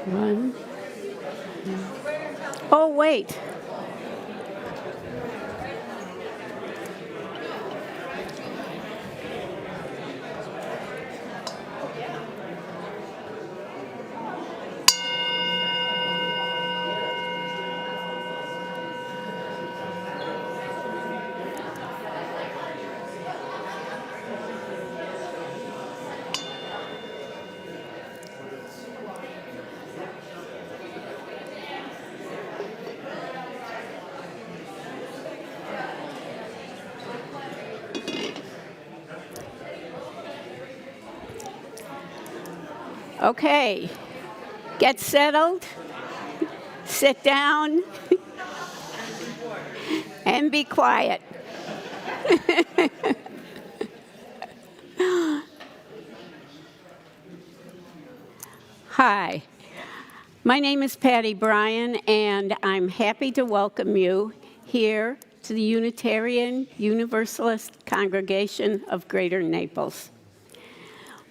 One. Oh, wait. Okay. Get settled, sit down, and be quiet. Hi. My name is Patty Bryan, and I'm happy to welcome you here to the Unitarian Universalist Congregation of Greater Naples.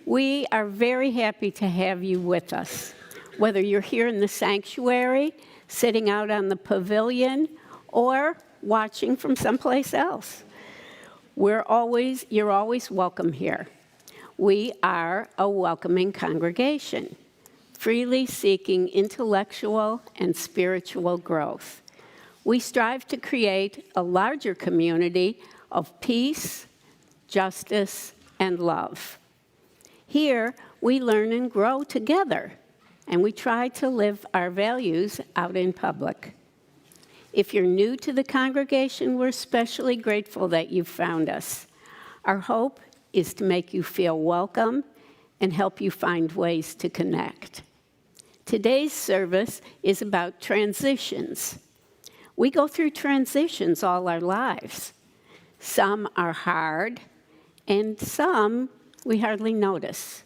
We are very happy to have you with us, whether you're here in the sanctuary, sitting out on the pavilion, or watching from someplace else. You're always welcome here. We are a welcoming congregation, freely seeking intellectual and spiritual growth. We strive to create a larger community of peace, justice, and love. Here, we learn and grow together, and we try to live our values out in public. If you're new to the congregation, we're especially grateful that you've found us. Our hope is to make you feel welcome and help you find ways to connect. Today's service is about transitions. We go through transitions all our lives. Some are hard, and some we hardly notice.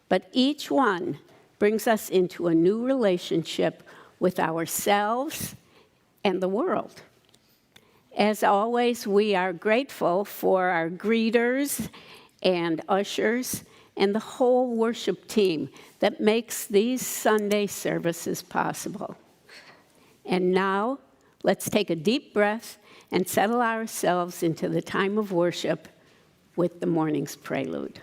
But each one brings us into a new relationship with ourselves and the world. As always, we are grateful for our greeters and ushers and the whole worship team that makes these Sunday services possible. And now, let's take a deep breath and settle ourselves into the time of worship with the morning's prelude.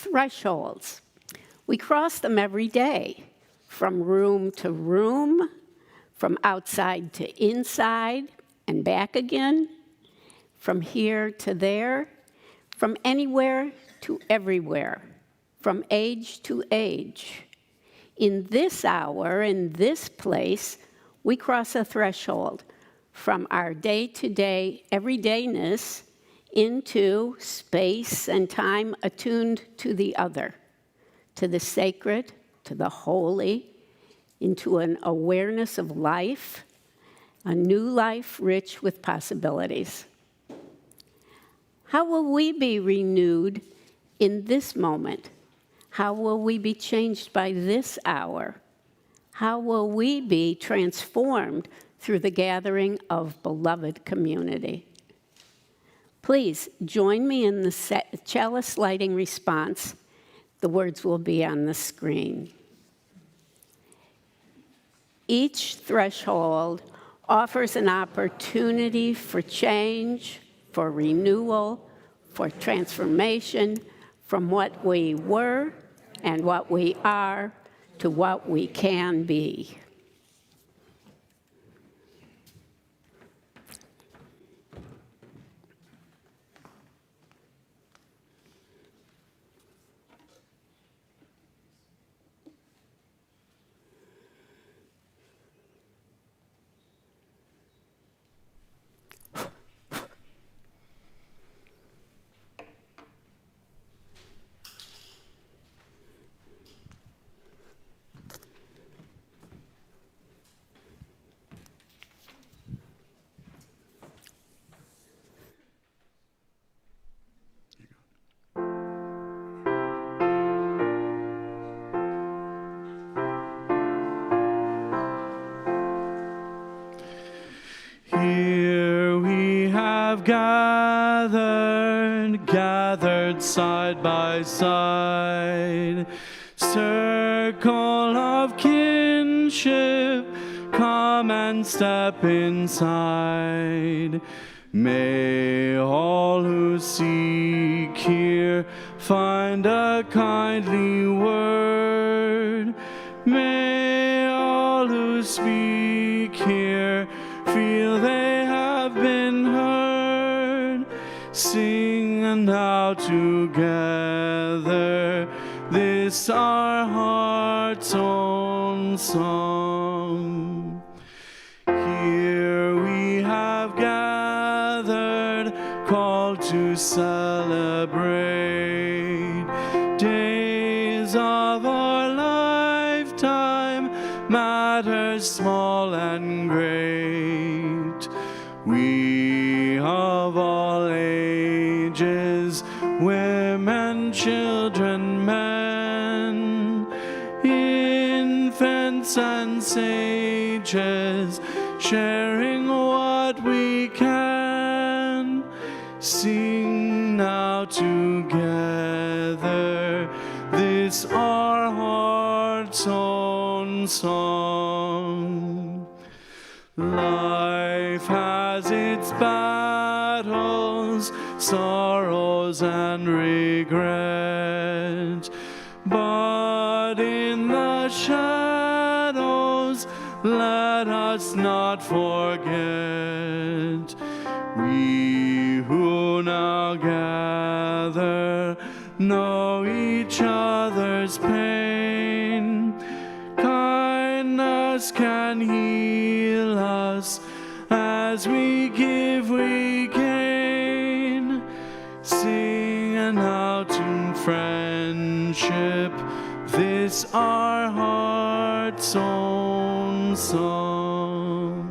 thresholds. We cross them every day, from room to room, from outside to inside and back again, from here to there, from anywhere to everywhere, from age to age. In this hour, in this place, we cross a threshold from our day-to-day everydayness into space and time attuned to the other, to the sacred, to the holy, into an awareness of life, a new life rich with possibilities. How will we be renewed in this moment? How will we be changed by this hour? How will we be transformed through the gathering of beloved community? Please join me in the chalice lighting response. The words will be on the screen. Each threshold offers an opportunity for change, for renewal, for transformation from what we were and what we are to what we can be. Here we have gathered side by side, circle of kinship, come and step inside. May all who seek here find a kindly word. May all who speak here feel they have been heard. Sing now together this our heart's own song. Here we have gathered, called to celebrate days of our lifetime, matters small and great. We of all ages, women, children, men, infants and sages, sharing what we can, sing now together this our heart's own song. Life has its battles, sorrows and regret, but in the shadows let us not forget. We who now gather know each other's pain. Kindness can heal us. As we give, we gain. Sing out in friendship this our heart's own song.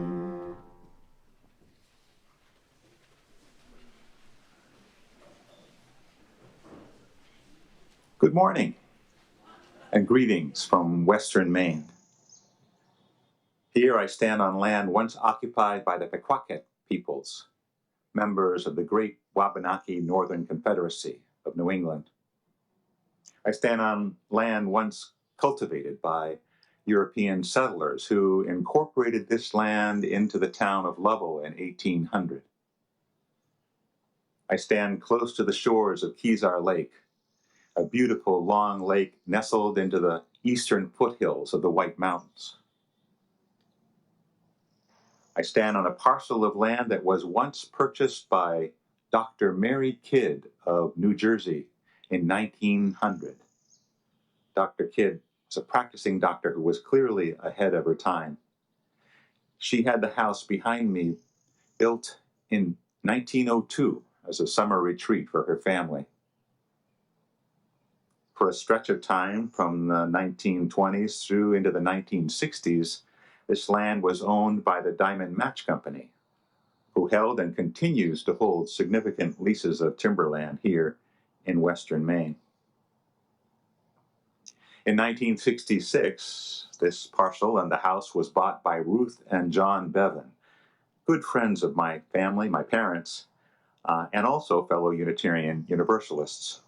Good morning and greetings from Western Maine. Here I stand on land once occupied by the Pequawket peoples, members of the great Wabanaki Northern Confederacy of New England. I stand on land once cultivated by European settlers who incorporated this land into the town of Lovell in 1800. I stand close to the shores of Kezar Lake, a beautiful long lake nestled into the eastern foothills of the White Mountains. I stand on a parcel of land that was once purchased by Dr. Mary Kidd of New Jersey in 1900. Dr. Kidd was a practicing doctor who was clearly ahead of her time. She had the house behind me built in 1902 as a summer retreat for her family. For a stretch of time from the 1920s through into the 1960s, this land was owned by the Diamond Match Company, who held and continues to hold significant leases of timberland here in western Maine. In 1966, this parcel and the house was bought by Ruth and John Bevan, good friends of my family, my parents, and also fellow Unitarian Universalists.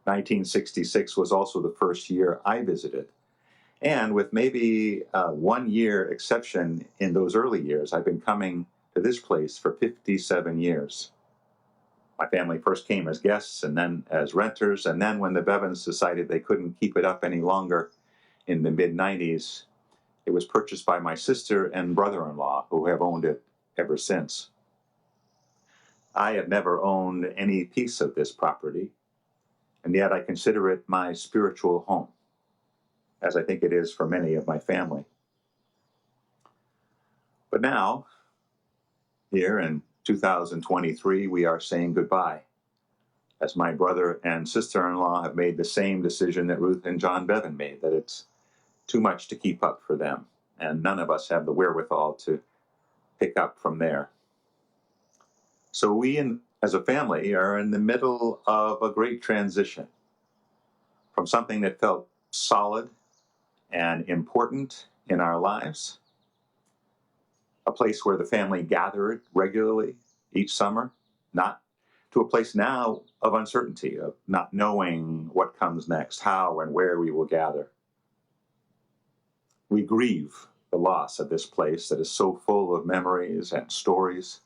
1966 was also the first year I visited. And with maybe a 1 year exception in those early years, I've been coming to this place for 57 years. My family first came as guests and then as renters, and then when the Bevans decided they couldn't keep it up any longer in the mid-90s, it was purchased by my sister and brother-in-law, who have owned it ever since. I have never owned any piece of this property, and yet I consider it my spiritual home, as I think it is for many of my family. But now, here in 2023, we are saying goodbye, as my brother and sister-in-law have made the same decision that Ruth and John Bevan made, that it's too much to keep up for them, and none of us have the wherewithal to pick up from there. So we, as a family, are in the middle of a great transition from something that felt solid and important in our lives, a place where the family gathered regularly each summer, not to a place now of uncertainty, of not knowing what comes next, how and where we will gather. We grieve the loss of this place that is so full of memories and stories.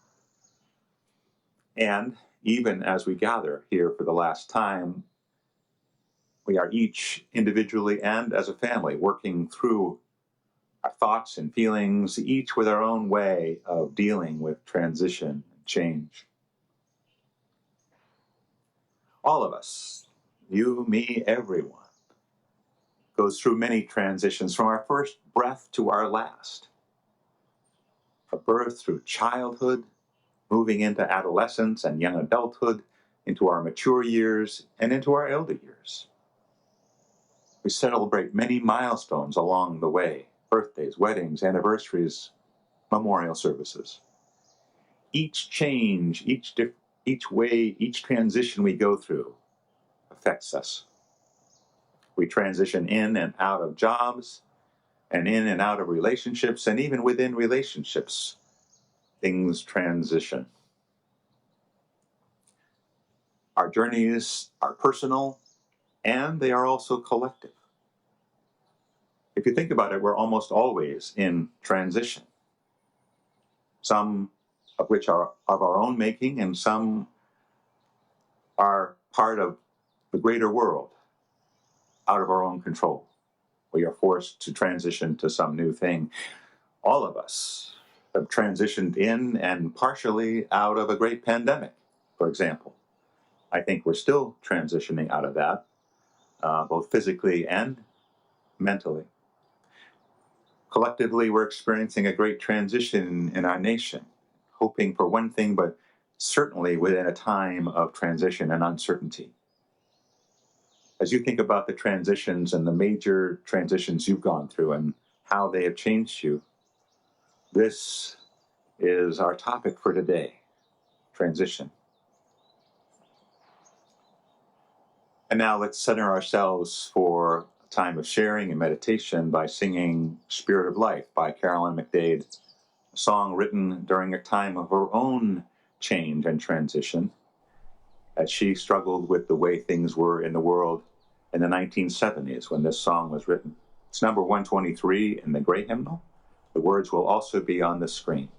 And even as we gather here for the last time, we are each individually and as a family working through our thoughts and feelings, each with our own way of dealing with transition and change. All of us, you, me, everyone, goes through many transitions from our first breath to our last. From birth through childhood, moving into adolescence and young adulthood, into our mature years, and into our elder years. We celebrate many milestones along the way: birthdays, weddings, anniversaries, memorial services. Each change, each way, each transition we go through affects us. We transition in and out of jobs, and in and out of relationships, and even within relationships, things transition. Our journeys are personal, and they are also collective. If you think about it, we're almost always in transition, some of which are of our own making, and some are part of the greater world, out of our own control. We are forced to transition to some new thing. All of us have transitioned in and partially out of a great pandemic, for example. I think we're still transitioning out of that, both physically and mentally. Collectively, we're experiencing a great transition in our nation, hoping for one thing, but certainly within a time of transition and uncertainty. As you think about the transitions and the major transitions you've gone through and how they have changed you, this is our topic for today: transition. And now let's center ourselves for a time of sharing and meditation by singing Spirit of Life by Carolyn McDade, a song written during a time of her own change and transition, as she struggled with the way things were in the world in the 1970s when this song was written. It's number 123 in the Gray Hymnal. The words will also be on the screen.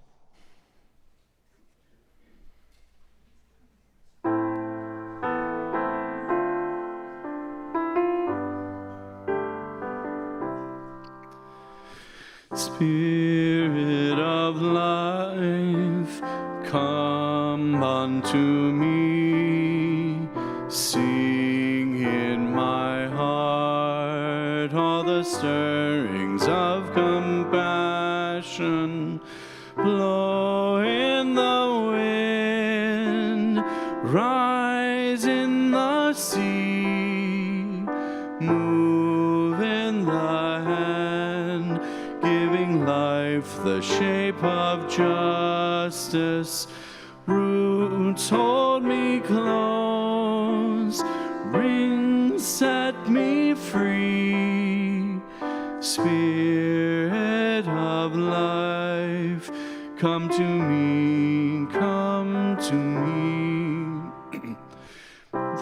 Spirit of life, come unto me. Sing in my heart all the stirrings of compassion. Blow in the wind, rise in the sea, move in the hand, giving life the shape of justice. Roots hold me close, rings set me free. Spirit of life, come to me, come to me.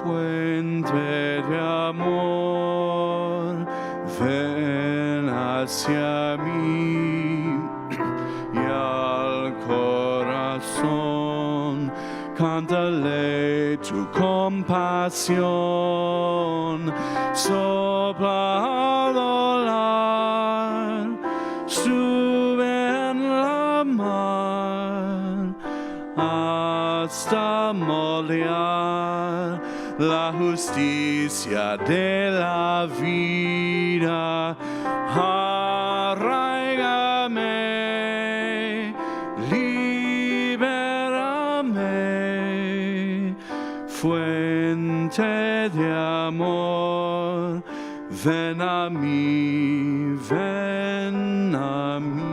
Fuente de amor, ven hacia mí y al corazón cántale tu compasión. Sopla al volar, sube en la mar hasta moldear la justicia de la vida. Arraigame, libérame, fuente de amor, ven a mí, ven a mí.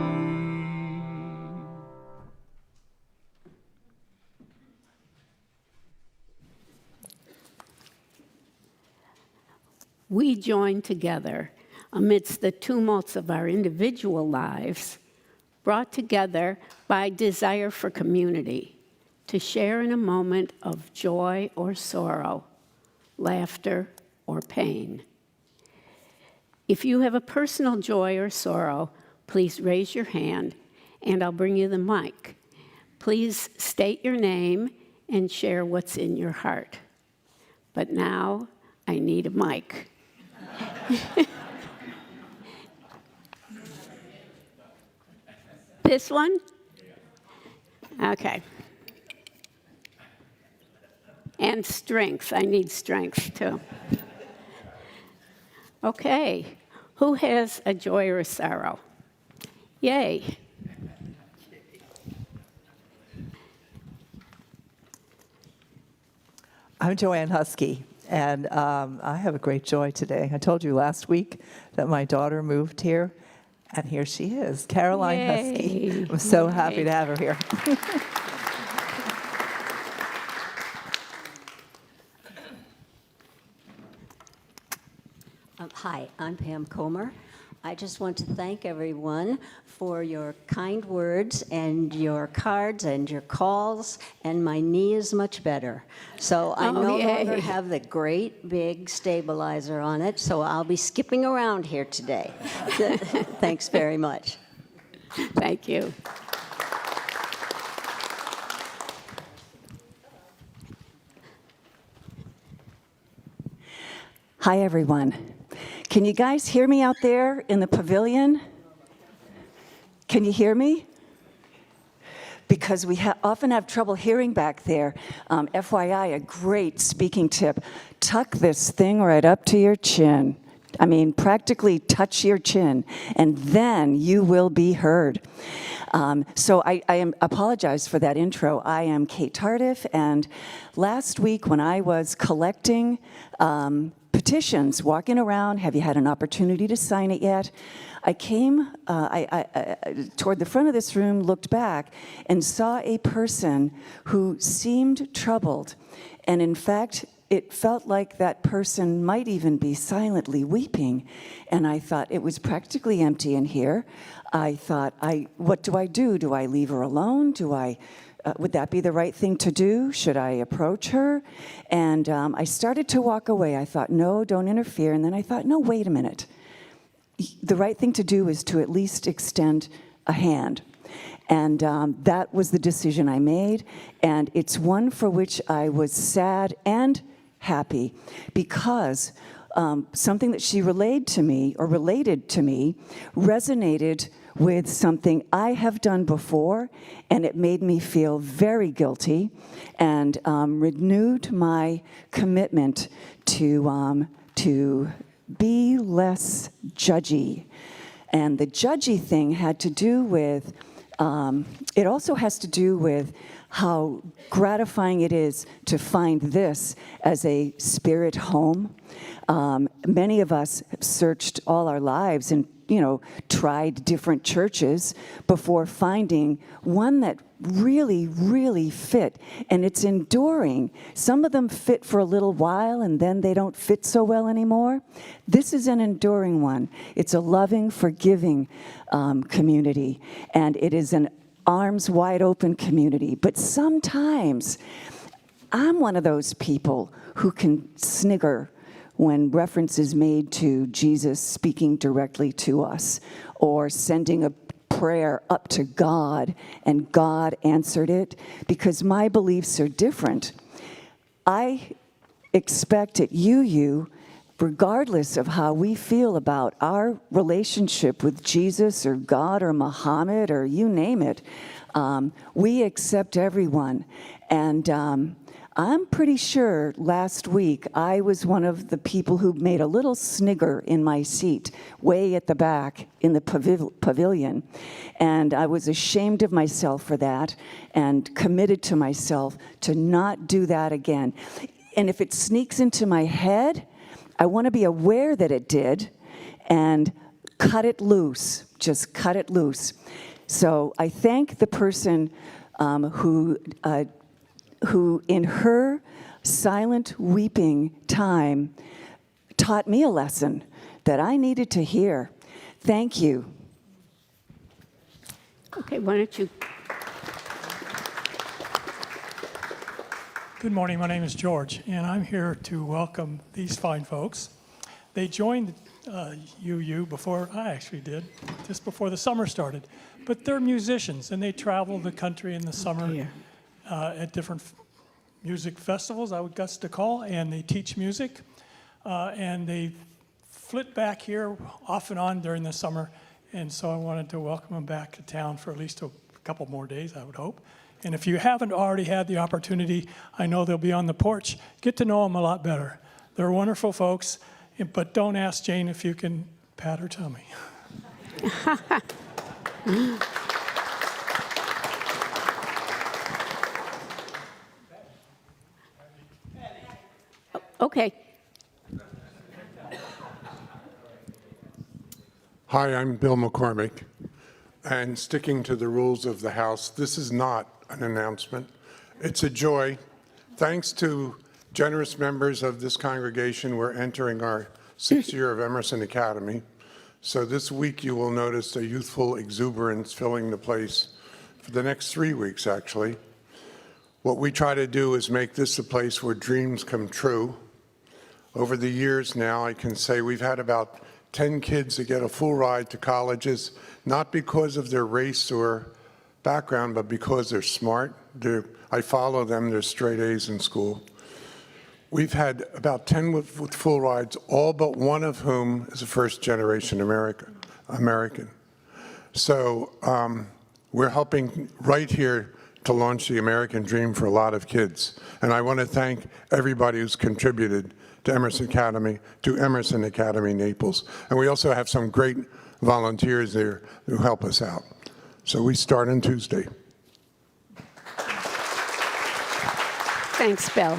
We join together amidst the tumults of our individual lives, brought together by desire for community, to share in a moment of joy or sorrow, laughter or pain. If you have a personal joy or sorrow, please raise your hand and I'll bring you the mic. Please state your name and share what's in your heart. But now I need a mic. This one? Okay. And strength. I need strength too. Okay. Who has a joy or a sorrow? Yay. I'm Joanne Husky, and I have a great joy today. I told you last week that my daughter moved here, and here she is, Caroline Husky. Yay. I'm so Yay. happy to have her here. Hi, I'm Pam Comer. I just want to thank everyone for your kind words and your cards and your calls, and my knee is much better. So I no longer yay. have the great big stabilizer on it, so I'll be skipping around here today. Thanks very much. Thank you. Hi, everyone. Can you guys hear me out there in the pavilion? Can you hear me? Because we often have trouble hearing back there. FYI, a great speaking tip. Tuck this thing right up to your chin. I mean, practically touch your chin, and then you will be heard. So I apologize for that intro. I am Kate Tardif, and last week when I was collecting petitions, walking around, have you had an opportunity to sign it yet? I came toward the front of this room, looked back, and saw a person who seemed troubled. And in fact, it felt like that person might even be silently weeping. And I thought, it was practically empty in here. I thought, what do I do? Do I leave her alone? Would that be the right thing to do? Should I approach her? And I started to walk away. I thought, no, don't interfere. And then I thought, no, wait a minute. The right thing to do is to at least extend a hand. And that was the decision I made. And it's one for which I was sad and happy, because something that she related to me resonated with something I have done before, and it made me feel very guilty, and renewed my commitment to be less judgy. And the judgy thing had to do with, it also has to do with how gratifying it is to find this as a spirit home. Many of us have searched all our lives and, tried different churches before finding one that really, really fit. And it's enduring. Some of them fit for a little while and then they don't fit so well anymore. This is an enduring one. It's a loving, forgiving community. And it is an arms wide open community. But sometimes I'm one of those people who can snigger when reference is made to Jesus speaking directly to us, or sending a prayer up to God and God answered it, because my beliefs are different. I expect at UU, regardless of how we feel about our relationship with Jesus or God or Muhammad or you name it, we accept everyone. And I'm pretty sure last week I was one of the people who made a little snigger in my seat way at the back in the pavilion. And I was ashamed of myself for that and committed to myself to not do that again. And if it sneaks into my head, I want to be aware that it did and cut it loose, just cut it loose. So I thank the person who in her silent weeping time taught me a lesson that I needed to hear. Thank you. Okay, why don't you? Good morning, my name is George, and I'm here to welcome these fine folks. They joined UU before I actually did, just before the summer started. But they're musicians, and they travel the country in the summer at different music festivals, I would guess to call, and they teach music. And they flit back here off and on during the summer, and so I wanted to welcome them back to town for at least a couple more days, I would hope. And if you haven't already had the opportunity, I know they'll be on the porch. Get to know them a lot better. They're wonderful folks, but don't ask Jane if you can pat her tummy. Okay. Hi, I'm Bill McCormick, and sticking to the rules of the House, this is not an announcement. It's a joy. Thanks to generous members of this congregation, we're entering our 6th year of Emerson Academy. So this week you will notice a youthful exuberance filling the place for the next 3 weeks, actually. What we try to do is make this a place where dreams come true. Over the years now, I can say we've had about 10 kids that get a full ride to colleges, not because of their race or background, but because they're smart. I follow them, they're straight A's in school. We've had about 10 with full rides, all but one of whom is a first-generation American. So we're helping right here to launch the American dream for a lot of kids. And I want to thank everybody who's contributed to Emerson Academy Naples. And we also have some great volunteers there who help us out. So we start on Tuesday. Thanks, Bill.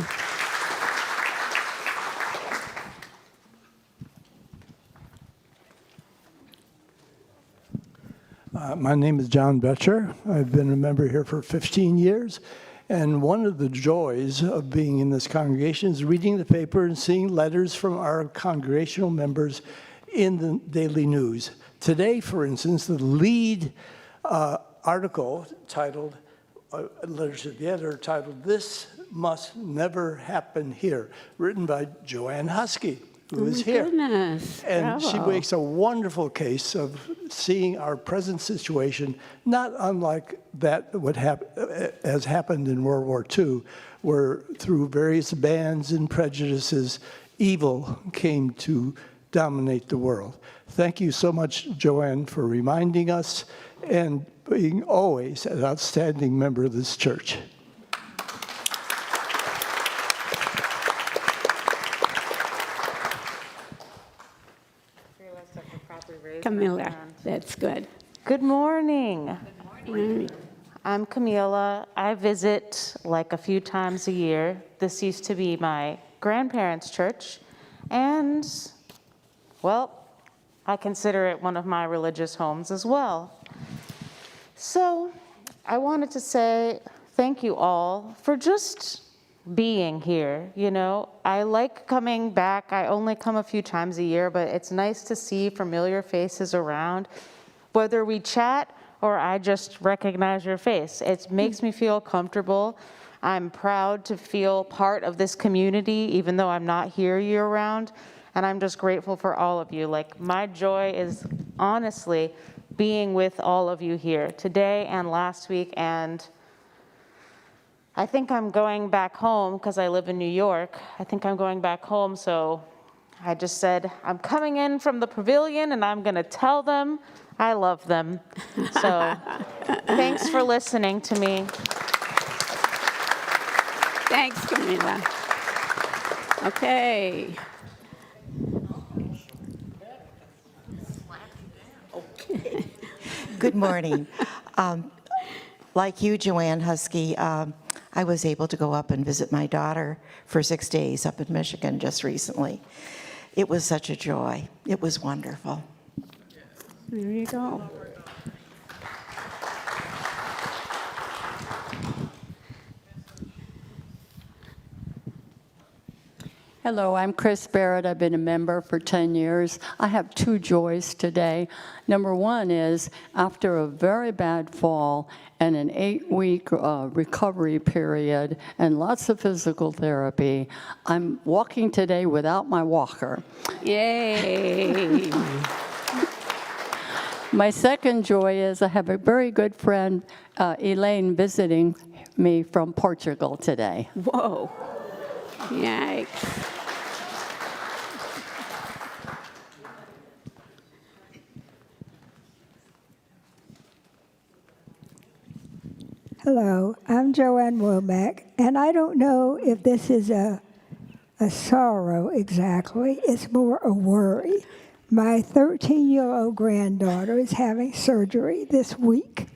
My name is John Betcher. I've been a member here for 15 years. And one of the joys of being in this congregation is reading the paper and seeing letters from our congregational members in the daily news. Today, for instance, the lead article titled, letters to the editor titled, "This Must Never Happen Here," written by Joanne Husky, who is here. Goodness. And she Bravo. makes a wonderful case of seeing our present situation, not unlike that what has happened in World War II, where through various bans and prejudices, evil came to dominate the world. Thank you so much, Joanne, for reminding us and being always an outstanding member of this church. Camilla, that's good. Good morning. Mm. I'm Camila. I visit like a few times a year. This used to be my grandparents' church, and, well, I consider it one of my religious homes as well. So I wanted to say thank you all for just being here. You know, I like coming back. I only come a few times a year, but it's nice to see familiar faces around, whether we chat or I just recognize your face. It makes me feel comfortable. I'm proud to feel part of this community, even though I'm not here year-round, and I'm just grateful for all of you. Like, my joy is honestly being with all of you here today and last week, and I think I'm going back home because I live in New York. I think I'm going back home, so I just said, I'm coming in from the pavilion and I'm gonna tell them I love them. So thanks for listening to me. Thanks, Camila. Okay. Good morning. Like you, Joanne Husky, I was able to go up and visit my daughter for 6 days up in Michigan just recently. It was such a joy. It was wonderful. There you go. Hello, I'm Chris Barrett. I've been a member for 10 years. I have two joys today. Number one is, after a very bad fall and an 8-week recovery period and lots of physical therapy, I'm walking today without my walker. Yay. My second joy is I have a very good friend, Elaine, visiting me from Portugal today. Whoa. Yikes. Hello, I'm Joanne Womack, and I don't know if this is a sorrow exactly. It's more a worry. My 13-year-old granddaughter is having surgery this week,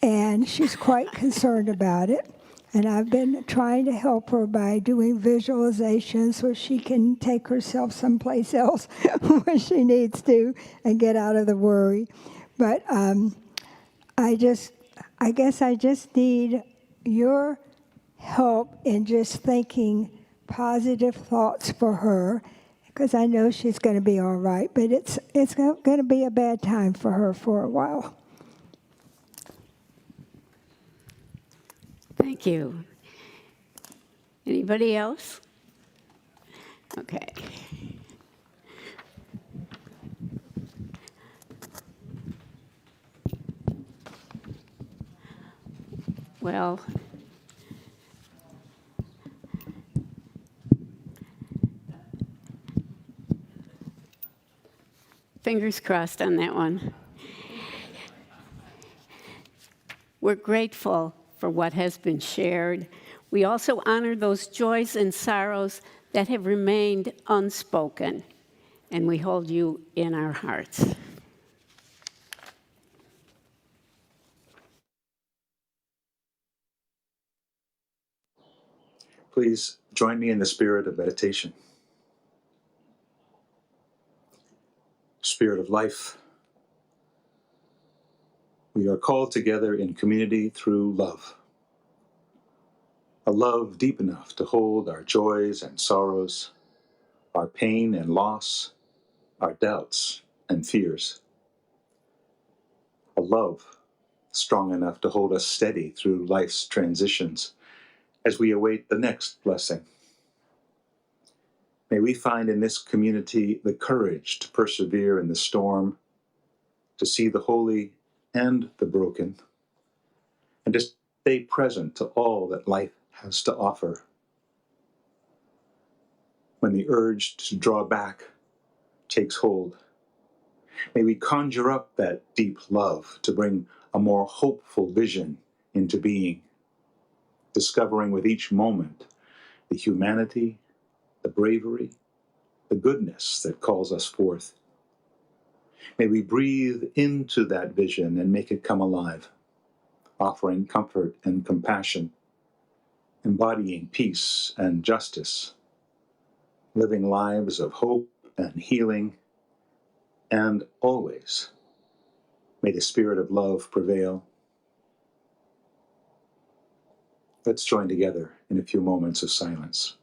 and she's quite concerned about it. And I've been trying to help her by doing visualization so she can take herself someplace else when she needs to and get out of the worry. But I guess I just need your help in just thinking positive thoughts for her, because I know she's going to be all right, but it's going to be a bad time for her for a while. Thank you. Anybody else? Okay. Well, fingers crossed on that one. We're grateful for what has been shared. We also honor those joys and sorrows that have remained unspoken, and we hold you in our hearts. Please join me in the spirit of meditation. Spirit of life, we are called together in community through love. A love deep enough to hold our joys and sorrows, our pain and loss, our doubts and fears. A love strong enough to hold us steady through life's transitions as we await the next blessing. May we find in this community the courage to persevere in the storm, to see the holy and the broken, and to stay present to all that life has to offer. When the urge to draw back takes hold. May we conjure up that deep love to bring a more hopeful vision into being, discovering with each moment the humanity, the bravery, the goodness that calls us forth. May we breathe into that vision and make it come alive, offering comfort and compassion, embodying peace and justice, living lives of hope and healing, and always may the spirit of love prevail. Let's join together in a few moments of silence.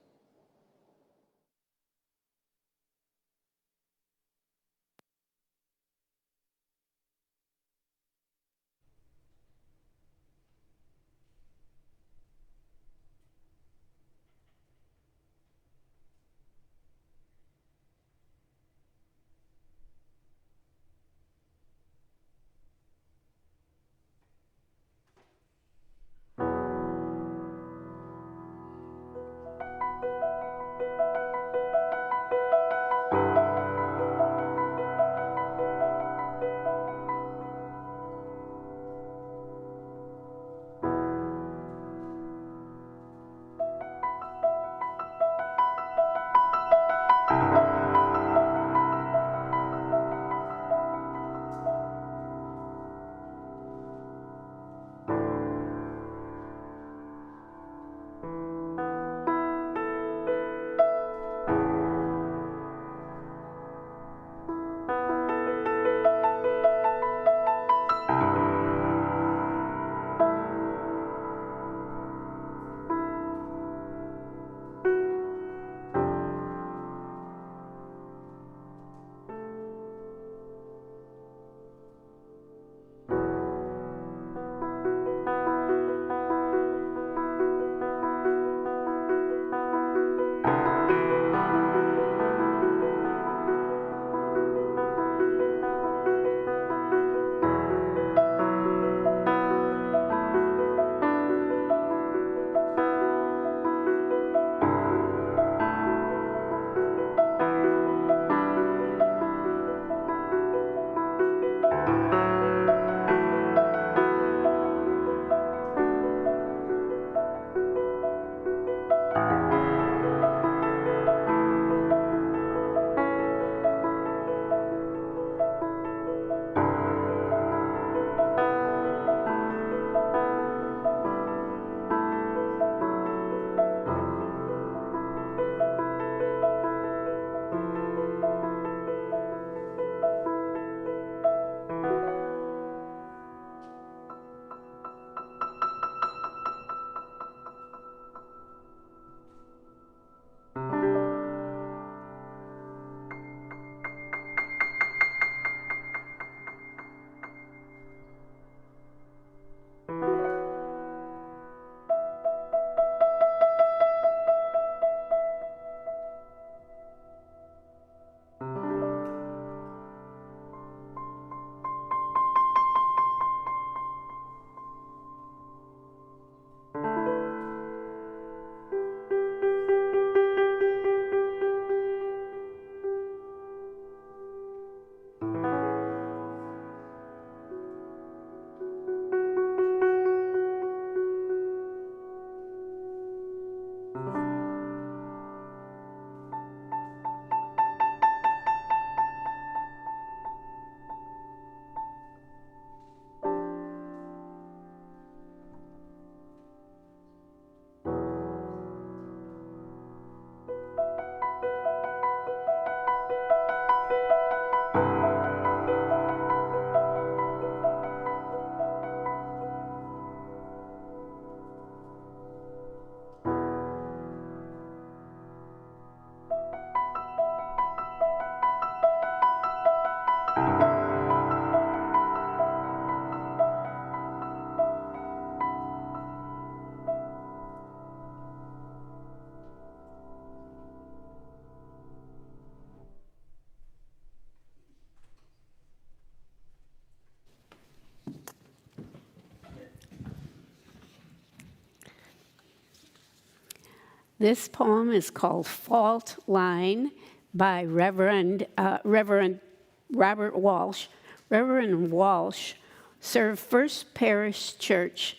This poem is called Fault Line by Reverend Robert Walsh. Reverend Walsh served First Parish Church,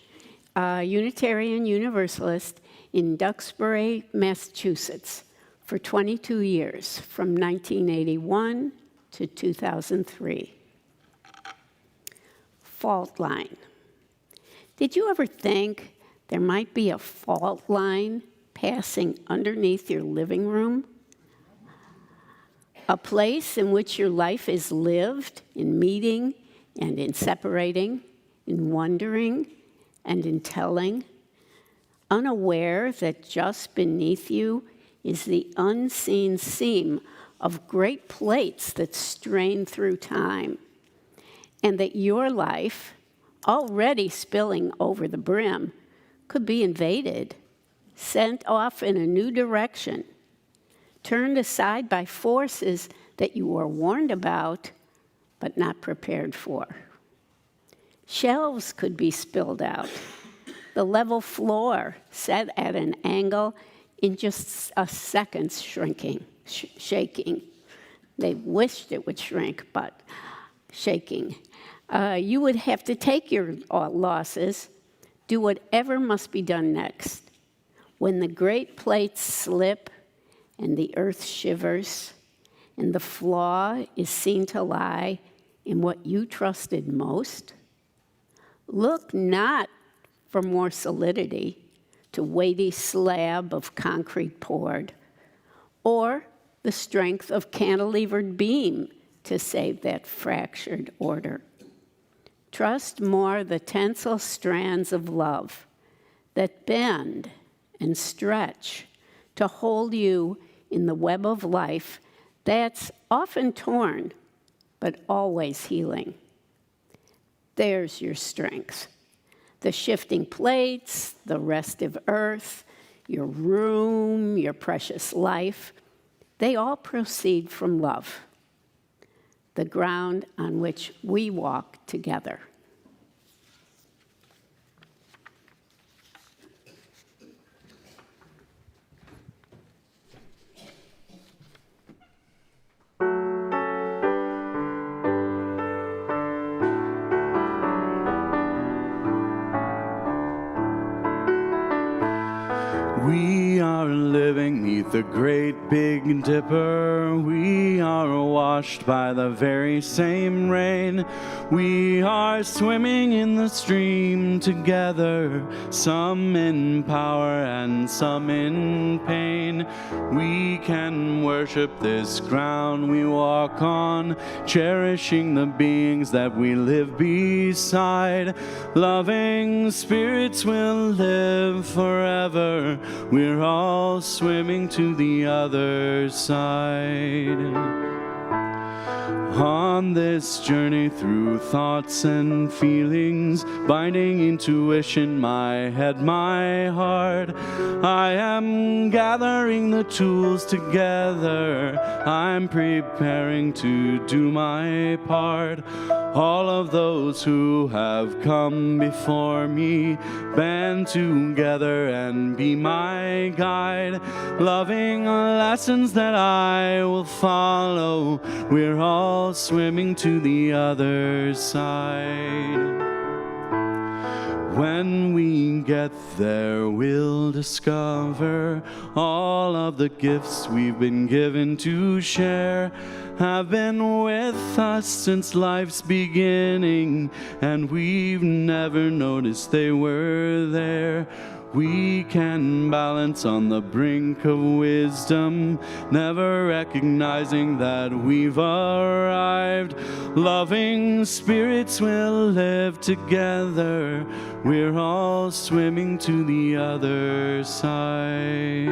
Unitarian Universalist in Duxbury, Massachusetts, for 22 years, from 1981 to 2003. Fault line. Did you ever think there might be a fault line passing underneath your living room? A place in which your life is lived in meeting and in separating, in wondering and in telling, unaware that just beneath you is the unseen seam of great plates that strain through time, and that your life, already spilling over the brim, could be invaded, sent off in a new direction, turned aside by forces that you were warned about but not prepared for. Shelves could be spilled out, the level floor set at an angle in just a second's shaking. They wished it would shrink, but shaking. You would have to take your losses, do whatever must be done next. When the great plates slip and the earth shivers and the flaw is seen to lie in what you trusted most, look not for more solidity to weighty slab of concrete poured, or the strength of cantilevered beam to save that fractured order. Trust more the tensile strands of love that bend and stretch to hold you in the web of life that's often torn, but always healing. There's your strength. The shifting plates, the restive earth, your room, your precious life, they all proceed from love, the ground on which we walk together. We are living neath the great big dipper. We are washed by the very same rain. We are swimming in the stream together, some in power and some in pain. We can worship this ground we walk on, cherishing the beings that we live beside. Loving spirits will live forever. We're all swimming to the other side. On this journey through thoughts and feelings, binding intuition, my head, my heart, I am gathering the tools together. I'm preparing to do my part. All of those who have come before me, band together and be my guide. Loving lessons that I will follow. We're all swimming to the other side. When we get there, we'll discover all of the gifts we've been given to share have been with us since life's beginning, and we've never noticed they were there. We can balance on the brink of wisdom, never recognizing that we've arrived. Loving spirits will live together. We're all swimming to the other side.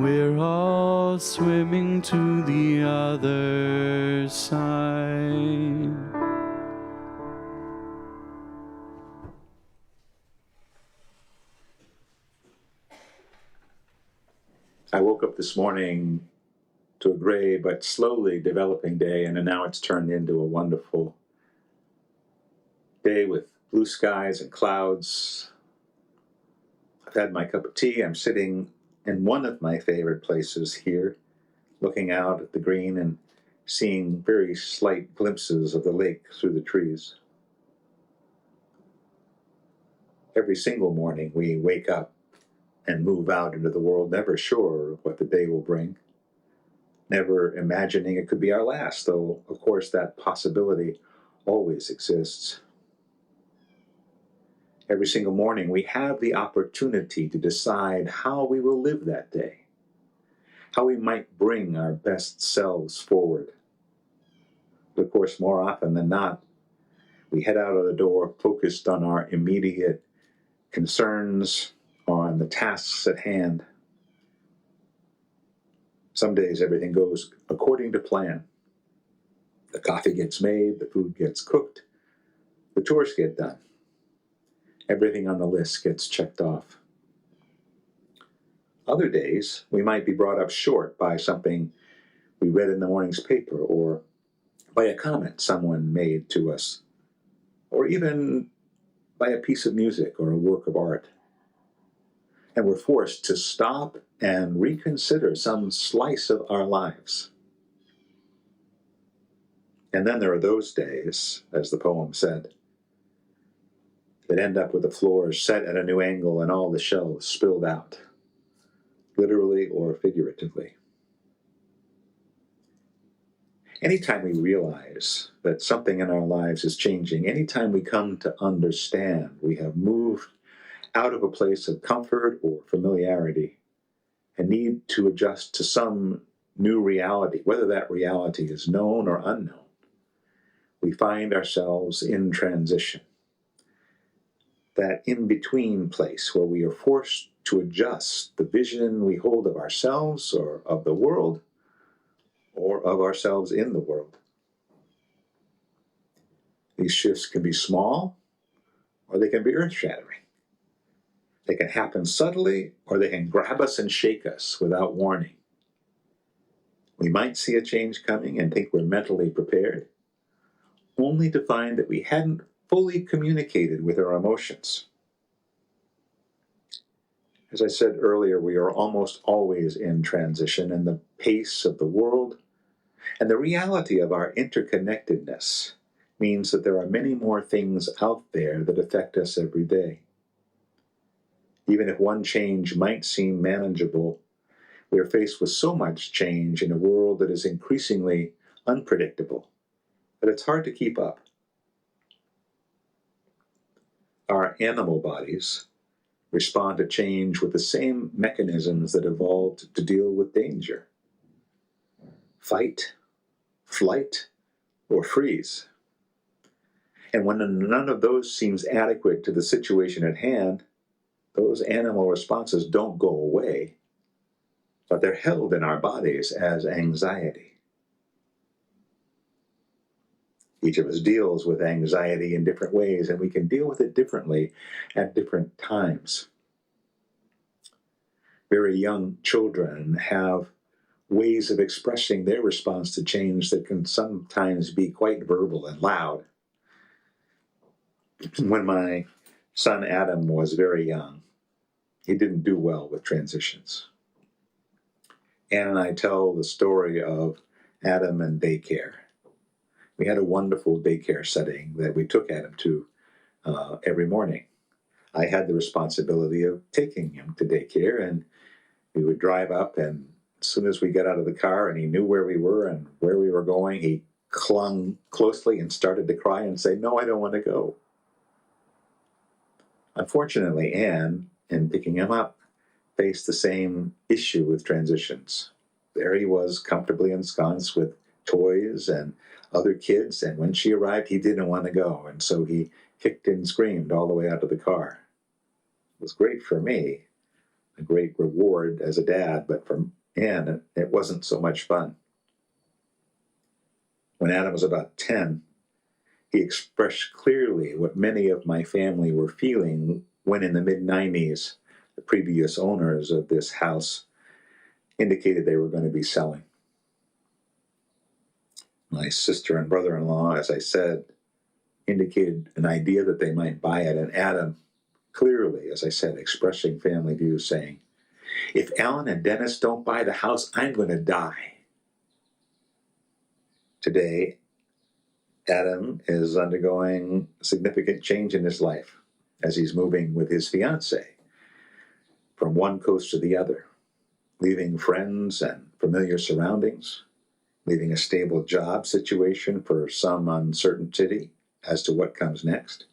We're all swimming to the other side. I woke up this morning to a gray but slowly developing day, and now it's turned into a wonderful day with blue skies and clouds. I've had my cup of tea. I'm sitting in one of my favorite places here, looking out at the green and seeing very slight glimpses of the lake through the trees. Every single morning we wake up and move out into the world, never sure what the day will bring, never imagining it could be our last, though, of course, that possibility always exists. Every single morning we have the opportunity to decide how we will live that day, how we might bring our best selves forward. But of course, more often than not, we head out of the door focused on our immediate concerns, on the tasks at hand. Some days everything goes according to plan. The coffee gets made, the food gets cooked, the chores get done. Everything on the list gets checked off. Other days, we might be brought up short by something we read in the morning's paper, or by a comment someone made to us, or even by a piece of music or a work of art. And we're forced to stop and reconsider some slice of our lives. And then there are those days, as the poem said, that end up with the floors set at a new angle and all the shelves spilled out, literally or figuratively. Anytime we realize that something in our lives is changing, anytime we come to understand we have moved out of a place of comfort or familiarity and need to adjust to some new reality, whether that reality is known or unknown, we find ourselves in transition. That in-between place where we are forced to adjust the vision we hold of ourselves or of the world, or of ourselves in the world. These shifts can be small, or they can be earth-shattering. They can happen subtly, or they can grab us and shake us without warning. We might see a change coming and think we're mentally prepared, only to find that we hadn't fully communicated with our emotions. As I said earlier, we are almost always in transition, and the pace of the world and the reality of our interconnectedness means that there are many more things out there that affect us every day. Even if one change might seem manageable, we are faced with so much change in a world that is increasingly unpredictable that it's hard to keep up. Our animal bodies respond to change with the same mechanisms that evolved to deal with danger: fight, flight, or freeze. And when none of those seems adequate to the situation at hand, those animal responses don't go away, but they're held in our bodies as anxiety. Each of us deals with anxiety in different ways, and we can deal with it differently at different times. Very young children have ways of expressing their response to change that can sometimes be quite verbal and loud. When my son Adam was very young, he didn't do well with transitions. Ann and I tell the story of Adam and daycare. We had a wonderful daycare setting that we took Adam to every morning. I had the responsibility of taking him to daycare, and we would drive up, and as soon as we got out of the car and he knew where we were and where we were going, he clung closely and started to cry and say, "No, I don't want to go." Unfortunately, Ann, in picking him up, faced the same issue with transitions. There he was, comfortably ensconced with toys and other kids, and when she arrived, he didn't want to go, and so he kicked and screamed all the way out of the car. It was great for me, a great reward as a dad, but for Ann, it wasn't so much fun. When Adam was about 10, he expressed clearly what many of my family were feeling when in the mid-90s, the previous owners of this house indicated they were going to be selling. My sister and brother-in-law, as I said, indicated an idea that they might buy it, and Adam clearly, as I said, expressing family views, saying, If Ellen and Dennis don't buy the house, I'm going to die. Today, Adam is undergoing significant change in his life as he's moving with his fiancée from one coast to the other, leaving friends and familiar surroundings, leaving a stable job situation for some uncertainty as to what comes next,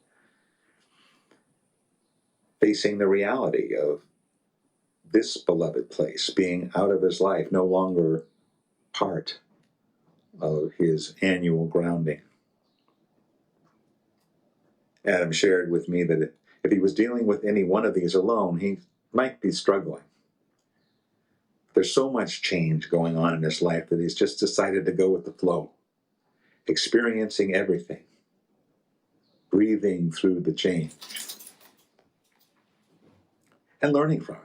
facing the reality of this beloved place being out of his life, no longer part of his annual grounding. Adam shared with me that if he was dealing with any one of these alone, he might be struggling. There's so much change going on in his life that he's just decided to go with the flow, experiencing everything, breathing through the change, and learning from it.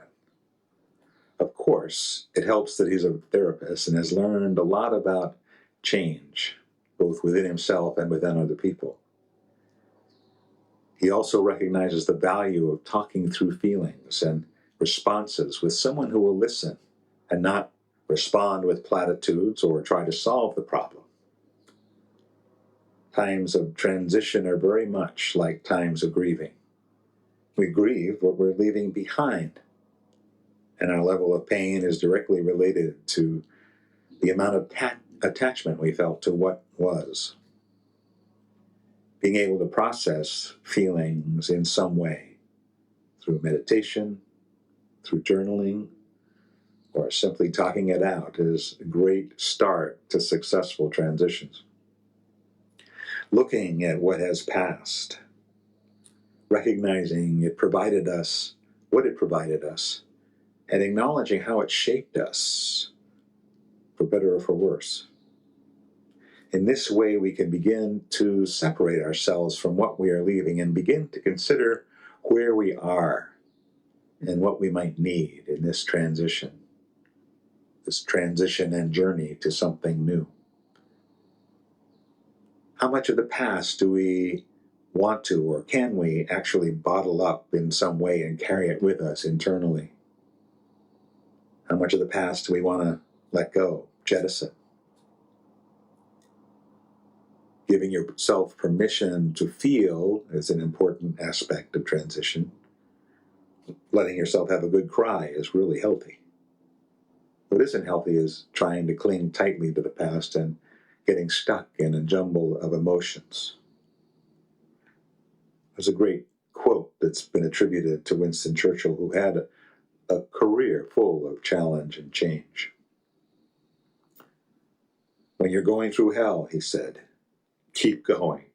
Of course, it helps that he's a therapist and has learned a lot about change, both within himself and within other people. He also recognizes the value of talking through feelings and responses with someone who will listen and not respond with platitudes or try to solve the problem. Times of transition are very much like times of grieving. We grieve what we're leaving behind, and our level of pain is directly related to the amount of attachment we felt to what was. Being able to process feelings in some way, through meditation, through journaling, or simply talking it out, is a great start to successful transitions. Looking at what has passed, recognizing it provided us what it provided us, and acknowledging how it shaped us, for better or for worse. In this way, we can begin to separate ourselves from what we are leaving and begin to consider where we are and what we might need in this transition and journey to something new. How much of the past do we want to, or can we actually bottle up in some way and carry it with us internally? How much of the past do we want to let go, jettison? Giving yourself permission to feel is an important aspect of transition. Letting yourself have a good cry is really healthy. What isn't healthy is trying to cling tightly to the past and getting stuck in a jumble of emotions. There's a great quote that's been attributed to Winston Churchill, who had a career full of challenge and change. When you're going through hell, he said, keep going.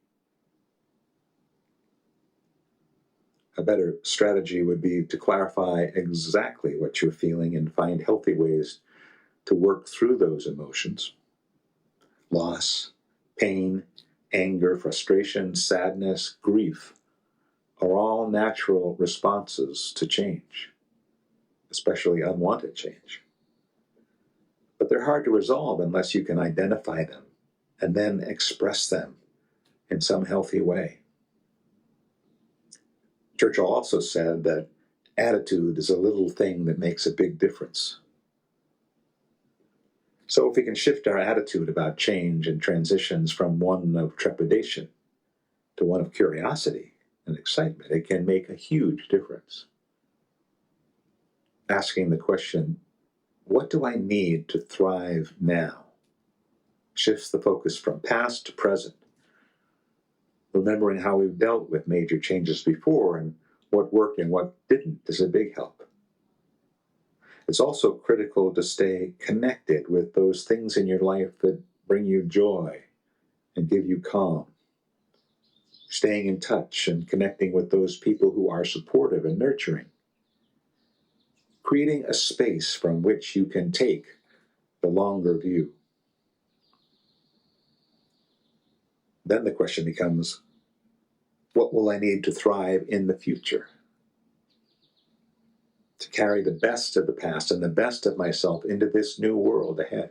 A better strategy would be to clarify exactly what you're feeling and find healthy ways to work through those emotions. Loss, pain, anger, frustration, sadness, grief are all natural responses to change, especially unwanted change. But they're hard to resolve unless you can identify them and then express them in some healthy way. Churchill also said that attitude is a little thing that makes a big difference. So if we can shift our attitude about change and transitions from one of trepidation to one of curiosity and excitement, it can make a huge difference. Asking the question, what do I need to thrive now? Shifts the focus from past to present. Remembering how we've dealt with major changes before and what worked and what didn't is a big help. It's also critical to stay connected with those things in your life that bring you joy and give you calm. Staying in touch and connecting with those people who are supportive and nurturing. Creating a space from which you can take the longer view. Then the question becomes, what will I need to thrive in the future? To carry the best of the past and the best of myself into this new world ahead.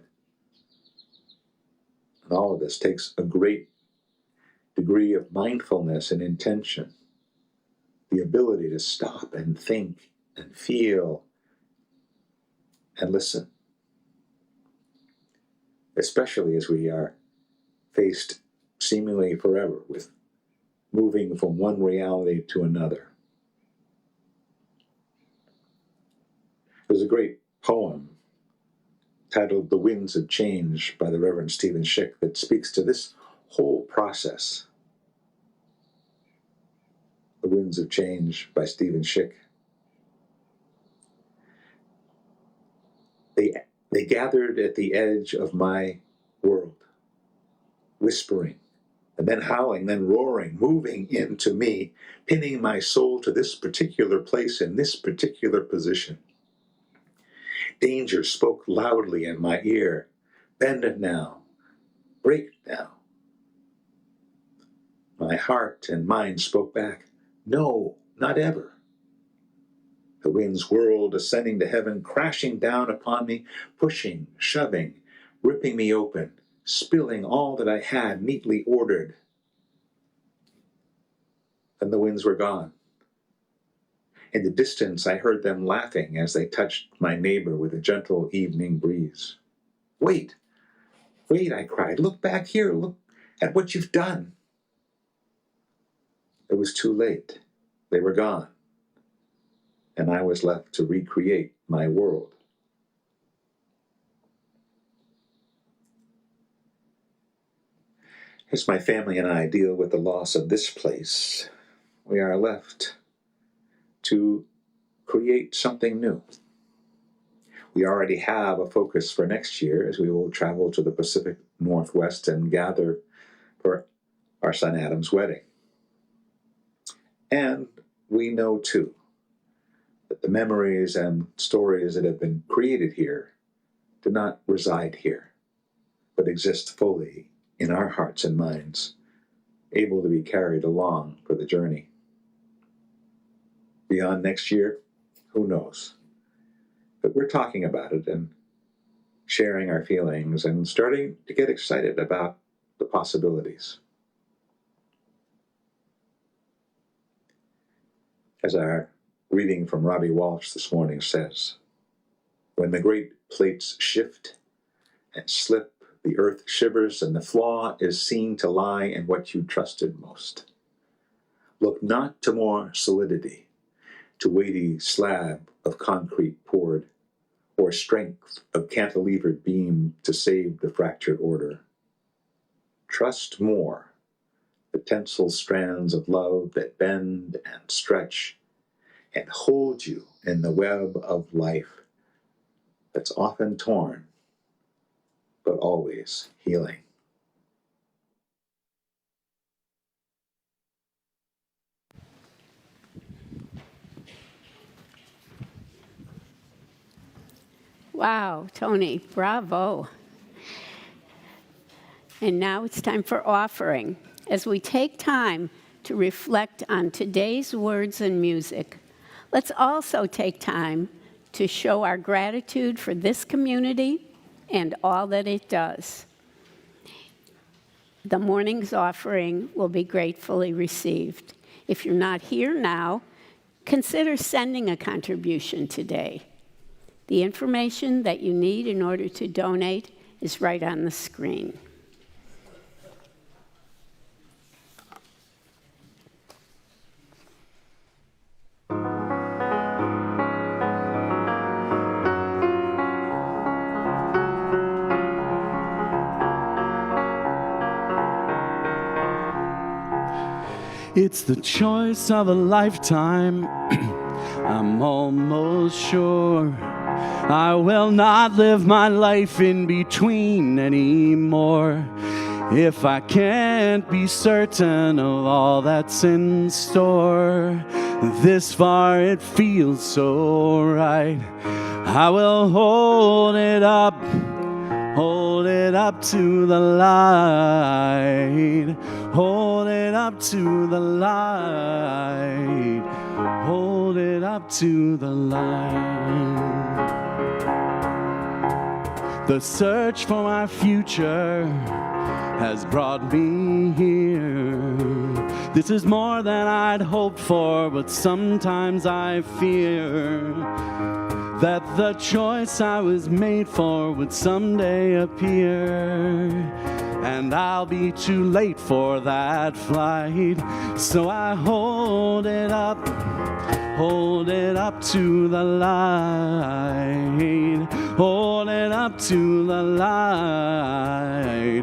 And all of this takes a great degree of mindfulness and intention. The ability to stop and think and feel and listen, especially as we are faced seemingly forever with moving from one reality to another. There's a great poem titled The Winds of Change by the Reverend Stephen Schick that speaks to this whole process. The Winds of Change by Stephen Schick. They gathered at the edge of my world, whispering, and then howling, then roaring, moving into me, pinning my soul to this particular place in this particular position. Danger spoke loudly in my ear. Bend it now. Break now. My heart and mind spoke back. No, not ever. The winds whirled, ascending to heaven, crashing down upon me, pushing, shoving, ripping me open, spilling all that I had neatly ordered. Then the winds were gone. In the distance, I heard them laughing as they touched my neighbor with a gentle evening breeze. Wait, wait, I cried. Look back here. Look at what you've done. It was too late. They were gone. And I was left to recreate my world. As my family and I deal with the loss of this place, we are left to create something new. We already have a focus for next year as we will travel to the Pacific Northwest and gather for our son Adam's wedding. And we know too that the memories and stories that have been created here do not reside here, but exist fully in our hearts and minds, able to be carried along for the journey. Beyond next year, who knows? But we're talking about it and sharing our feelings and starting to get excited about the possibilities. As our reading from Robbie Walsh this morning says, when the great plates shift and slip, the earth shivers and the flaw is seen to lie in what you trusted most. Look not to more solidity, to weighty slab of concrete poured, or strength of cantilevered beam to save the fractured order. Trust more the tensile strands of love that bend and stretch and hold you in the web of life that's often torn, but always healing. Wow, Tony, bravo. And now it's time for offering. As we take time to reflect on today's words and music, let's also take time to show our gratitude for this community and all that it does. The morning's offering will be gratefully received. If you're not here now, consider sending a contribution today. The information that you need in order to donate is right on the screen. It's the choice of a lifetime. I'm almost sure I will not live my life in between anymore. If I can't be certain of all that's in store, this far it feels so right. I will hold it up to the light. Hold it up to the light. Hold it up to the light. The search for my future has brought me here. This is more than I'd hoped for, but sometimes I fear that the choice I was made for would someday appear, and I'll be too late for that flight. So I hold it up to the light, hold it up to the light,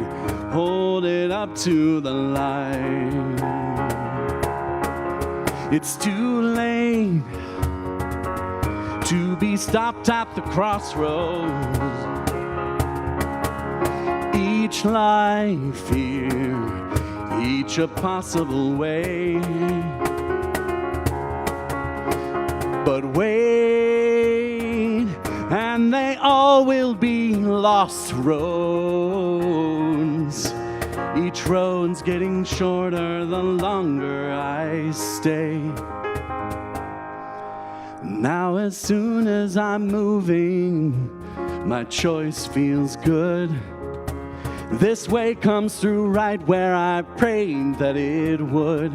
hold it up to the light. It's too late to be stopped at the crossroads. Each life here, each a possible way. But wait, and they all will be lost roads. Each road's getting shorter the longer I stay. Now as soon as I'm moving, my choice feels good. This way comes through right where I prayed that it would.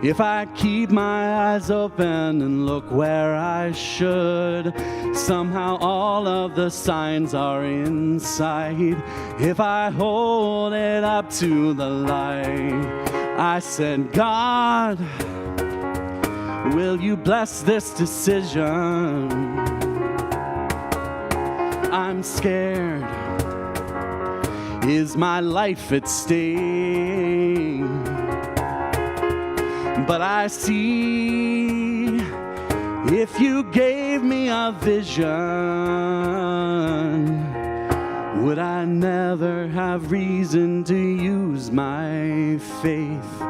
If I keep my eyes open and look where I should, somehow all of the signs are in sight. If I hold it up to the light, I said, God, will you bless this decision? I'm scared. Is my life at stake? But I see, if you gave me a vision, would I never have reason to use my faith?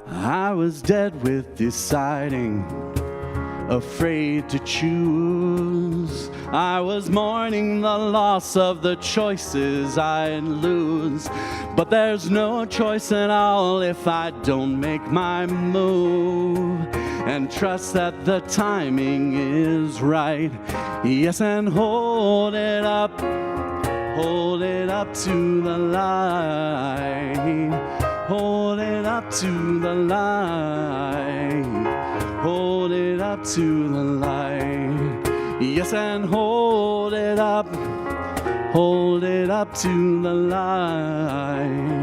I was dead with deciding, afraid to choose. I was mourning the loss of the choices I'd lose. But there's no choice at all if I don't make my move, and trust that the timing is right. Yes, and hold it up to the light, hold it up to the light, hold it up to the light. Yes, and hold it up to the light,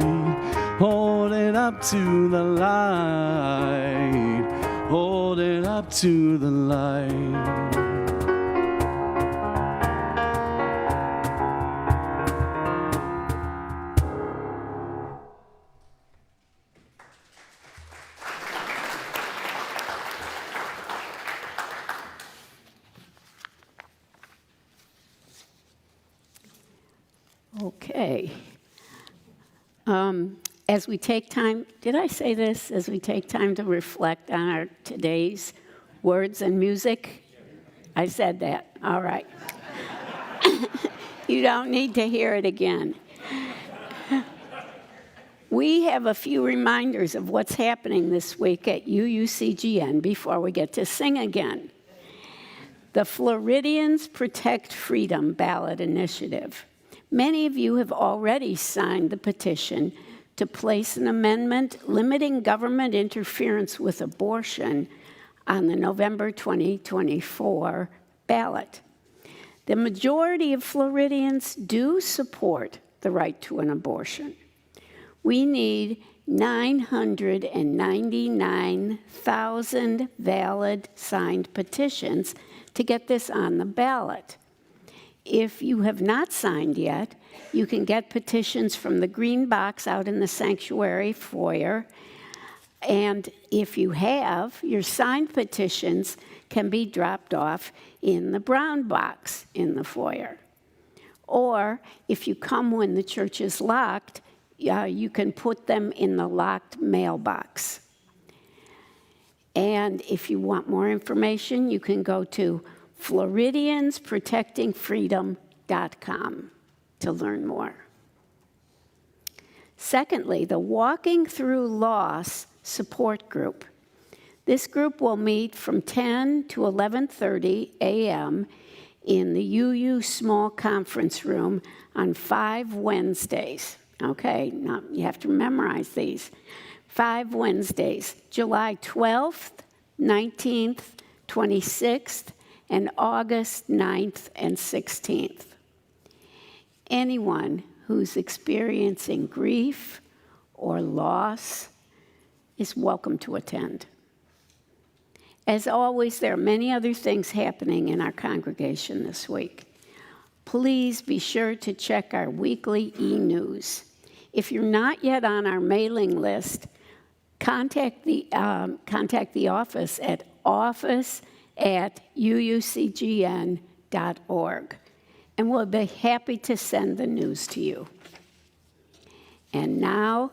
hold it up to the light, hold it up to the light. Okay. As we take time, did I say this? As we take time to reflect on our today's words and music? I said that. All right. You don't need to hear it again. We have a few reminders of what's happening this week at UUCGN before we get to sing again. The Floridians Protect Freedom ballot initiative. Many of you have already signed the petition to place an amendment limiting government interference with abortion on the November 2024 ballot. The majority of Floridians do support the right to an abortion. We need 999,000 valid signed petitions to get this on the ballot. If you have not signed yet, you can get petitions from the green box out in the sanctuary foyer. And if you have, your signed petitions can be dropped off in the brown box in the foyer. Or if you come when the church is locked, you can put them in the locked mailbox. And if you want more information, you can go to FloridiansProtectingFreedom.com to learn more. Secondly, the Walking Through Loss support group. This group will meet from 10 to 11:30 a.m. in the UU Small Conference Room on 5 Wednesdays. Okay, now you have to memorize these. 5 Wednesdays, July 12th, 19th, 26th, and August 9th and 16th. Anyone who's experiencing grief or loss is welcome to attend. As always, there are many other things happening in our congregation this week. Please be sure to check our weekly e-news. If you're not yet on our mailing list, contact the office at office@uucgn.org, and we'll be happy to send the news to you. And now,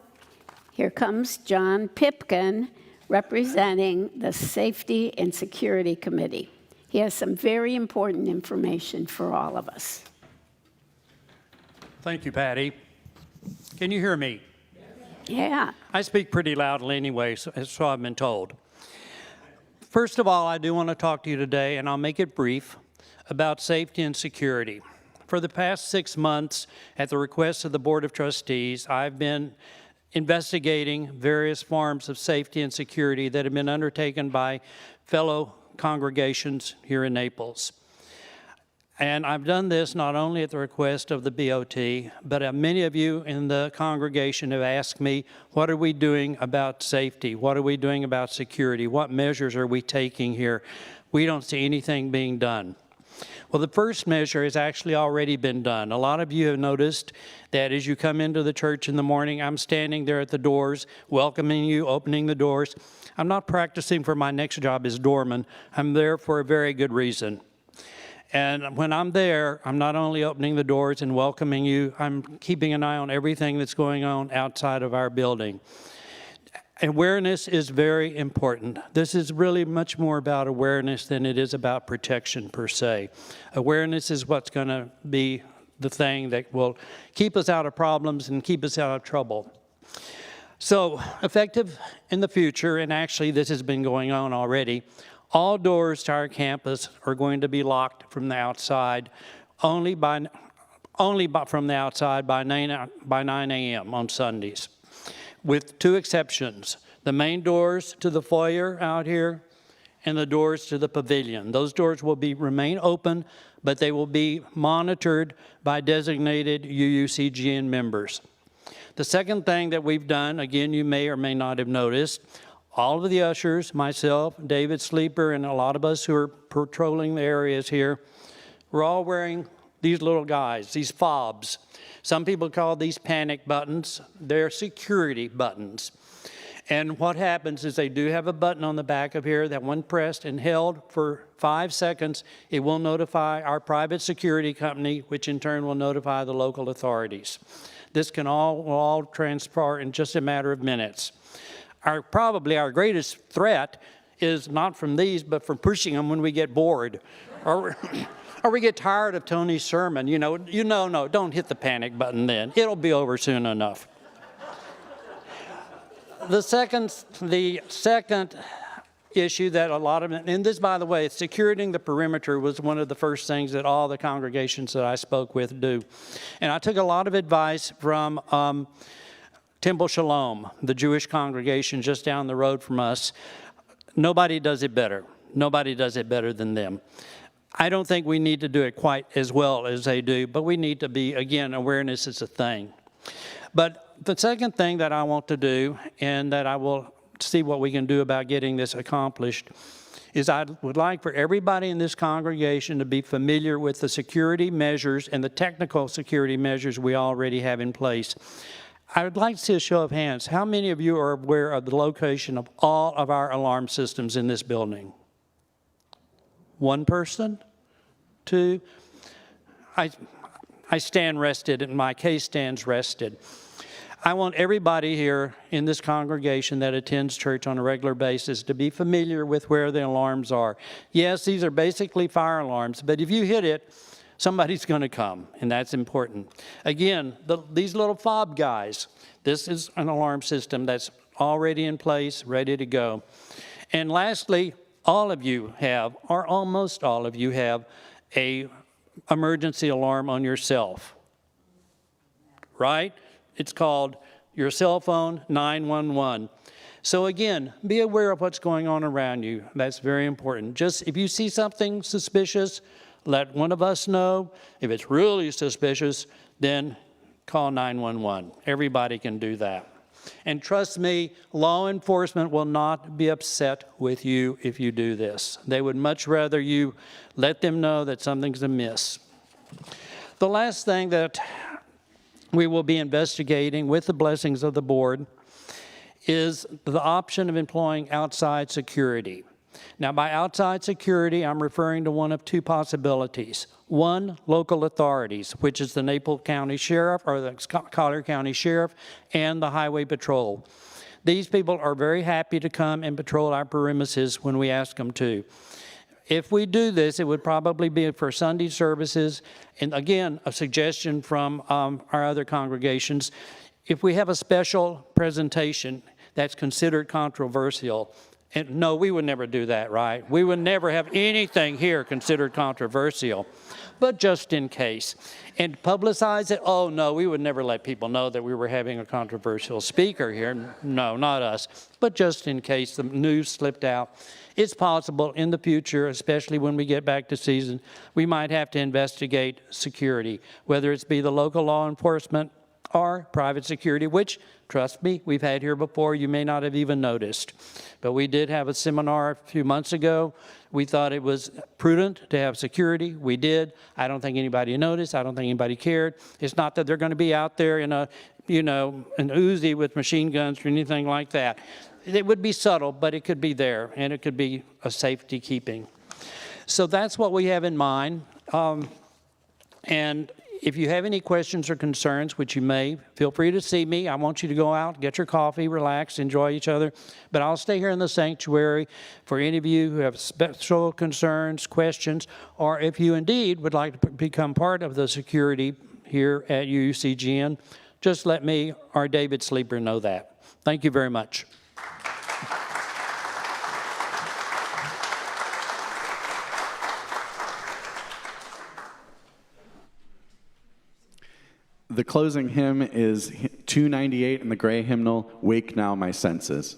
here comes John Pipkin, representing the Safety and Security Committee. He has some very important information for all of us. Thank you, Patty. Can you hear me? Yeah. I speak pretty loudly anyway, so I've been told. First of all, I do want to talk to you today, and I'll make it brief, about safety and security. For the past 6 months, at the request of the Board of Trustees, I've been investigating various forms of safety and security that have been undertaken by fellow congregations here in Naples. And I've done this not only at the request of the BOT, but many of you in the congregation have asked me, what are we doing about safety? What are we doing about security? What measures are we taking here? We don't see anything being done. Well, the first measure has actually already been done. A lot of you have noticed that as you come into the church in the morning, I'm standing there at the doors, welcoming you, opening the doors. I'm not practicing for my next job as doorman. I'm there for a very good reason. And when I'm there, I'm not only opening the doors and welcoming you, I'm keeping an eye on everything that's going on outside of our building. Awareness is very important. This is really much more about awareness than it is about protection per se. Awareness is what's going to be the thing that will keep us out of problems and keep us out of trouble. So, effective in the future, and actually this has been going on already, all doors to our campus are going to be locked from the outside, only from the outside by 9 a.m. on Sundays, with 2 exceptions: the main doors to the foyer out here and the doors to the pavilion. Those doors will remain open, but they will be monitored by designated UUCGN members. The second thing that we've done, again, you may or may not have noticed, all of the ushers, myself, David Sleeper, and a lot of us who are patrolling the areas here, we're all wearing these little guys, these fobs. Some people call these panic buttons. They're security buttons. And what happens is they do have a button on the back of here that when pressed and held for 5 seconds, it will notify our private security company, which in turn will notify the local authorities. This will all transpire in just a matter of minutes. Probably our greatest threat is not from these, but from pushing them when we get bored. Or we get tired of Tony's sermon. No, don't hit the panic button then. It'll be over soon enough. The second issue that a lot of, and this, by the way, securing the perimeter was one of the first things that all the congregations that I spoke with do. And I took a lot of advice from Temple Shalom, the Jewish congregation just down the road from us. Nobody does it better. Nobody does it better than them. I don't think we need to do it quite as well as they do, but we need to be, again, awareness is a thing. But the second thing that I want to do, and that I will see what we can do about getting this accomplished, is I would like for everybody in this congregation to be familiar with the security measures and the technical security measures we already have in place. I would like to see a show of hands. How many of you are aware of the location of all of our alarm systems in this building? 1 person? 2? I stand rested, and my case stands rested. I want everybody here in this congregation that attends church on a regular basis to be familiar with where the alarms are. Yes, these are basically fire alarms, but if you hit it, somebody's going to come, and that's important. Again, these little fob guys, this is an alarm system that's already in place, ready to go. And lastly, all of you have, or almost all of you have, a emergency alarm on yourself, right? It's called your cell phone 911. So again, be aware of what's going on around you. That's very important. Just if you see something suspicious, let one of us know. If it's really suspicious, then call 911. Everybody can do that. And trust me, law enforcement will not be upset with you if you do this. They would much rather you let them know that something's amiss. The last thing that we will be investigating with the blessings of the board is the option of employing outside security. Now, by outside security, I'm referring to one of two possibilities. One, local authorities, which is the Naples County Sheriff or the Collier County Sheriff and the Highway Patrol. These people are very happy to come and patrol our premises when we ask them to. If we do this, it would probably be for Sunday services. And again, a suggestion from our other congregations, if we have a special presentation that's considered controversial, and no, we would never do that, right? We would never have anything here considered controversial, but just in case. And publicize it? Oh, no, we would never let people know that we were having a controversial speaker here. No, not us. But just in case the news slipped out. It's possible in the future, especially when we get back to season, we might have to investigate security, whether it's be the local law enforcement or private security, which, trust me, we've had here before. You may not have even noticed. But we did have a seminar a few months ago. We thought it was prudent to have security. We did. I don't think anybody noticed. I don't think anybody cared. It's not that they're going to be out there in a, an Uzi with machine guns or anything like that. It would be subtle, but it could be there, and it could be a safety keeping. So that's what we have in mind. And if you have any questions or concerns, which you may, feel free to see me. I want you to go out, get your coffee, relax, enjoy each other. But I'll stay here in the sanctuary for any of you who have special concerns, questions, or if you indeed would like to become part of the security here at UUCGN, just let me or David Sleeper know that. Thank you very much. The closing hymn is 298 in the gray hymnal, Wake Now My Senses.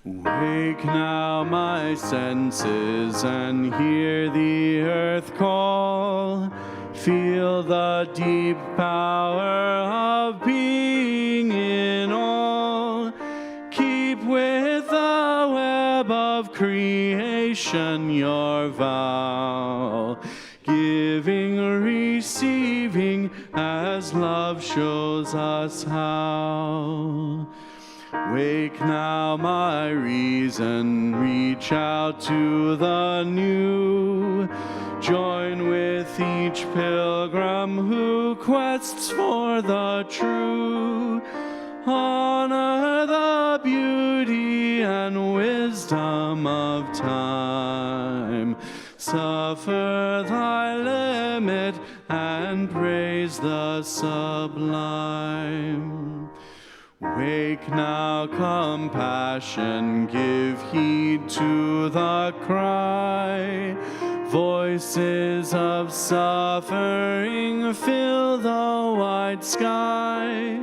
Wake now my senses and hear the earth call. Feel the deep power of being in all. Keep with the web of creation your vow. Giving, receiving as love shows us how. Wake now my reason, reach out to the new. Join with each pilgrim who quests for the true. Honor the beauty and wisdom of time. Suffer thy limit and praise the sublime. Wake now, compassion, give heed to the cry. Voices of suffering fill the wide sky.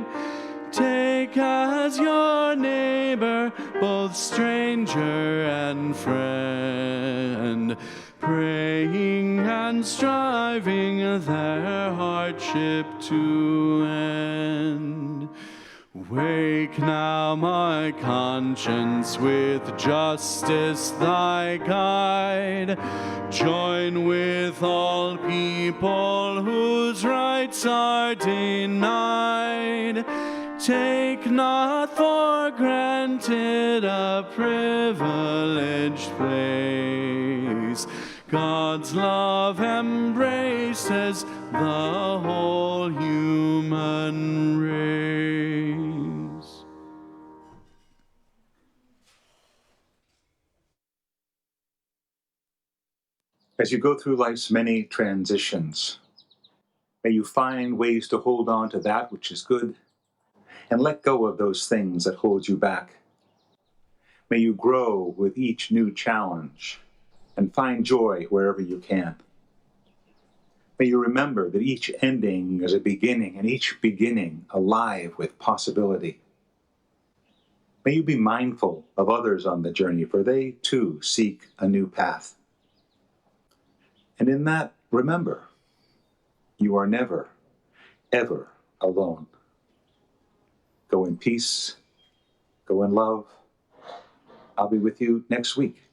Take as your neighbor both stranger and friend, praying and striving their hardship to end. Wake now my conscience, with justice thy guide. Join with all people whose rights are denied. Take not for granted a privileged place. God's love embraces the whole human race. As you go through life's many transitions, may you find ways to hold on to that which is good and let go of those things that hold you back. May you grow with each new challenge and find joy wherever you can. May you remember that each ending is a beginning, and each beginning alive with possibility. May you be mindful of others on the journey, for they too seek a new path. And in that, remember, you are never, ever alone. Go in peace, go in love. I'll be with you next week.